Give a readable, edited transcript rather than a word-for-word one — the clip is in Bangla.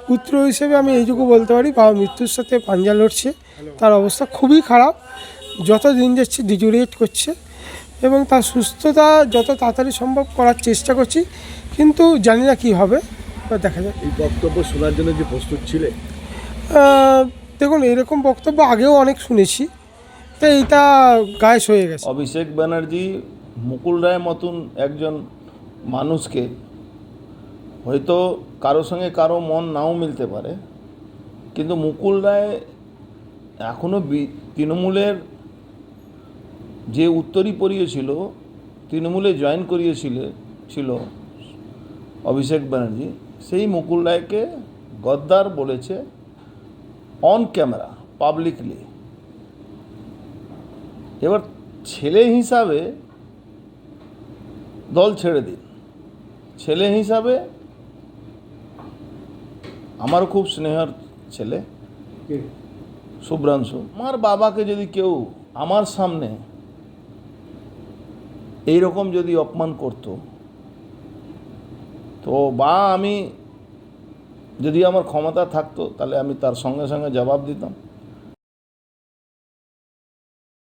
পুত্র হিসেবে আমি এইটুকু বলতে পারি, বাবা মৃত্যুর সাথে পাঞ্জা লড়ছে, তার অবস্থা খুবই খারাপ, যত দিন যাচ্ছে ডিজোরিয়েট করছে এবং তার সুস্থতা যত তাড়াতাড়ি সম্ভব করার চেষ্টা করছি, কিন্তু জানি না কী হবে, দেখা যাক। এই বক্তব্য শোনার জন্য যে প্রস্তুত ছিলে? দেখুন, এরকম বক্তব্য আগেও অনেক শুনেছি, তো এইটা গায়ে হয়ে গেছে। অভিষেক ব্যানার্জি মুকুল রায়ের মতন একজন মানুষকে, হয়তো কারো সঙ্গে কারো মন নাও মিলতে পারে, কিন্তু মুকুল রায় এখনও তৃণমূলের যে উত্তরীপরীয় ছিল, তৃণমূলে জয়েন ছিল অভিষেক ব্যানার্জি, সেই মুকুল রায়কে গদ্দার বলেছে অন ক্যামেরা, পাবলিকলি। এবার ছেলে হিসাবে দল ছেড়ে দিন, ছেলে হিসাবে আমার খুব স্নেহের ছেলে শুভ্রাংশু, আমার বাবাকে যদি কেউ আমার সামনে এইরকম যদি অপমান করত, তো বা আমি যদি আমার ক্ষমতা থাকতো, তাহলে আমি তার সঙ্গে সঙ্গে জবাব দিতাম।